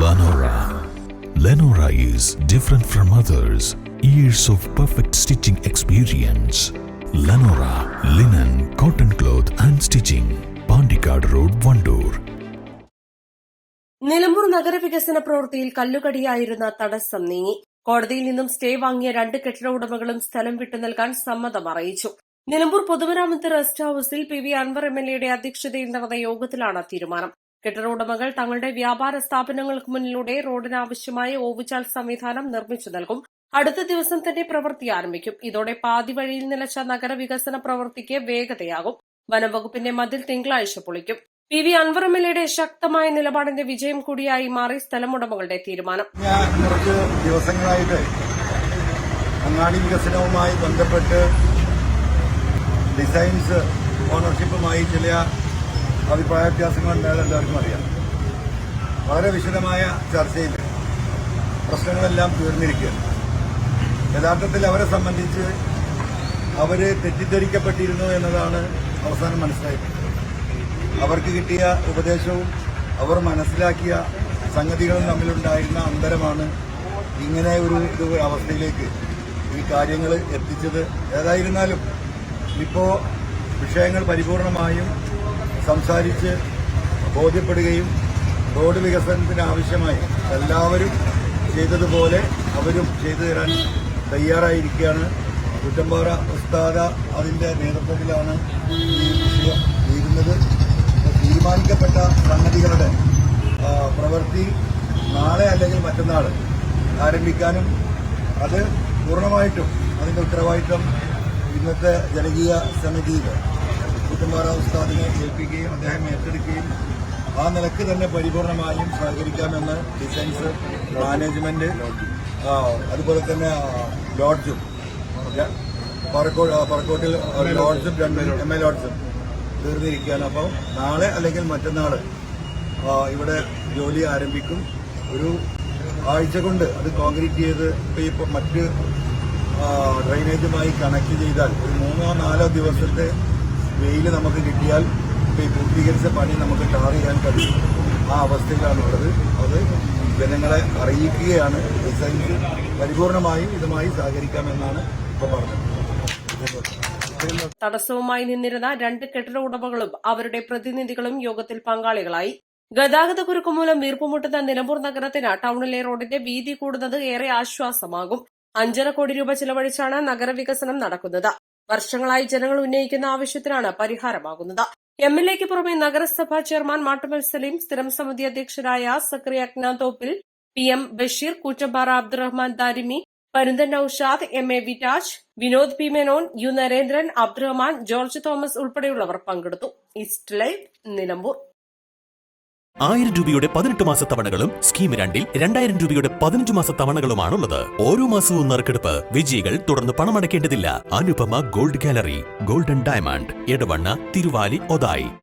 Lenora. Lenora is different from others. Years of perfect stitching experience. Lenora linen, cotton cloth and stitching. Pandikad Road, Vandoor. Nilambur നഗരവികസന പ്രവൃത്തിയിൽ കല്ലുകടിയായിരുന്ന തടസ്സം നീങ്ങി. കോടതിയിൽ നിന്നും stay വാങ്ങിയ 2 കെട്ടിട ഉടമകളും സ്ഥലം വിട്ടു നൽകാൻ സമ്മതം അറിയിച്ചു. നിലമ്പൂർ പൊതുമരാമത്ത് റെസ്റ്റ് ഹൌസിൽ പി വി അൻവർ എംഎൽഎയുടെ അധ്യക്ഷതയിൽ നടന്ന യോഗത്തിലാണ് തീരുമാനം. കെട്ടിട ഉടമകൾ തങ്ങളുടെ വ്യാപാര സ്ഥാപനങ്ങൾക്ക് മുന്നിലൂടെ റോഡിന് ആവശ്യമായ ഓവുചാൽ സംവിധാനം നിർമ്മിച്ചു നൽകും. അടുത്ത ദിവസം തന്നെ പ്രവൃത്തി ആരംഭിക്കും. ഇതോടെ പാതി വഴിയിൽ നിലച്ച നഗരവികസന പ്രവൃത്തിക്ക് വേഗതയാകും. വനംവകുപ്പിന്റെ മതിൽ തിങ്കളാഴ്ച പൊളിക്കും. പി വി അൻവർ എംഎൽഎയുടെ ശക്തമായ നിലപാടിന്റെ വിജയം കൂടിയായി മാറി സ്ഥലമുടമകളുടെ തീരുമാനം. കുറച്ച് ദിവസങ്ങളായിട്ട് അങ്ങാടി വികസനവുമായി ബന്ധപ്പെട്ട് ഡിസൈൻസ് ഓണർഷിപ്പുമായി ചില അഭിപ്രായ വ്യത്യാസങ്ങൾ ഉണ്ടായാലും എല്ലാവർക്കും അറിയാം. വളരെ വിശദമായ ചർച്ചയിൽ പ്രശ്നങ്ങളെല്ലാം തീർന്നിരിക്കുകയാണ്. യഥാർത്ഥത്തിൽ അവരെ സംബന്ധിച്ച് അവർ തെറ്റിദ്ധരിക്കപ്പെട്ടിരുന്നു എന്നതാണ് അവസാനം മനസ്സിലായത്. അവർക്ക് കിട്ടിയ ഉപദേശവും അവർ മനസ്സിലാക്കിയ സംഗതികളും തമ്മിലുണ്ടായിരുന്ന അന്തരമാണ് ഇങ്ങനെ ഒരു അവസ്ഥയിലേക്ക് ഈ കാര്യങ്ങൾ എത്തിച്ചത്. ഏതായിരുന്നാലും ഇപ്പോൾ വിഷയങ്ങൾ പരിപൂർണമായും സംസാരിച്ച് ബോധ്യപ്പെടുകയും റോഡ് വികസനത്തിന് ആവശ്യമായി എല്ലാവരും ചെയ്തതുപോലെ അവരും ചെയ്തു തരാൻ തയ്യാറായിരിക്കുകയാണ്. കുറ്റമ്പാറ ഉസ്താദ് അതിന്റെ നേതൃത്വത്തിലാണ് ഈ വിഷയം നീങ്ങുന്നത്. തീരുമാനിക്കപ്പെട്ട സംഗതികളുടെ പ്രവൃത്തി നാളെ അല്ലെങ്കിൽ മറ്റന്നാൾ ആരംഭിക്കാനും അത് പൂർണ്ണമായിട്ടും അതിന്റെ ഉത്തരവാദിത്വം ഇന്നത്തെ ജനകീയ സമിതിയിൽ കുറ്റമ്പാറ ഉസ്താദിനെ ഏൽപ്പിക്കുകയും അദ്ദേഹം ഏറ്റെടുക്കുകയും ആ നിലക്ക് തന്നെ പരിപൂർണമായും സഹകരിക്കാമെന്ന് ഡിസൈൻസ് മാനേജ്മെന്റ് അതുപോലെ തന്നെ ലോഡ്ജും പറക്കോട്ടിൽ ലോഡ്ജും 2 MA ലോഡ്ജും തീർന്നിരിക്കുകയാണ്. അപ്പോൾ നാളെ അല്ലെങ്കിൽ മറ്റന്നാൾ ഇവിടെ ജോലി ആരംഭിക്കും. ഒരു ആഴ്ച കൊണ്ട് അത് കോൺക്രീറ്റ് ചെയ്ത് ഇപ്പോൾ മറ്റ് ഡ്രൈനേജുമായി കണക്ട് ചെയ്താൽ ഒരു 3-4 ദിവസത്തെ വെയിൽ നമുക്ക് കിട്ടിയാൽ ഇപ്പോൾ ഈ പൂർത്തീകരിച്ച പണി നമുക്ക് ടാർ ചെയ്യാൻ കഴിയും. ആ അവസ്ഥയിലാണുള്ളത്. അത് ജനങ്ങളെ അറിയിക്കുകയാണ്. ഡിസൈൻസ് പരിപൂർണമായും ഇതുമായി സഹകരിക്കാമെന്നാണ് ഇപ്പോൾ പറഞ്ഞത്. തടസ്സവുമായി നിന്നിരുന്ന 2 കെട്ടിട ഉടമകളും അവരുടെ പ്രതിനിധികളും യോഗത്തിൽ പങ്കാളികളായി. ഗതാഗതക്കുരുക്ക് മൂലം വീർപ്പുമുട്ടുന്ന നിലമ്പൂർ നഗരത്തിന് ടൌണിലെ റോഡിന്റെ വീതി കൂടുന്നത് ഏറെ ആശ്വാസമാകും. 5.5 കോടി രൂപ ചെലവഴിച്ചാണ് നഗരവികസനം നടക്കുന്നത്. വർഷങ്ങളായി ജനങ്ങൾ ഉന്നയിക്കുന്ന ആവശ്യത്തിനാണ് പരിഹാരമാകുന്നത്. എംഎൽഎക്ക് പുറമെ നഗരസഭാ ചെയർമാൻ മാട്ടുമൽ സലീം, സ്ഥിരം സമിതി അധ്യക്ഷരായ Zakariya Aknanthoppil, PM Basheer, Koottampara Abdurahman Darimi, Parunthan Noushad, MA Viraj, Vinod P Menon, U Narendran, Abdurahman, George Thomas ഉൾപ്പെടെയുള്ളവർ പങ്കെടുത്തു. East live, Nilambur. 1000 രൂപയുടെ 18 മാസ തവണകളും സ്കീം 2ൽ 2000 രൂപയുടെ 15 മാസ തവണകളുമാണുള്ളത്. ഓരോ മാസവും നറുക്കെടുപ്പ്. വിജയികൾ തുടർന്ന് പണമടയ്ക്കേണ്ടതില്ല. Anupama gold gallery, golden diamond, Edavanna, Thiruvali, Othayi.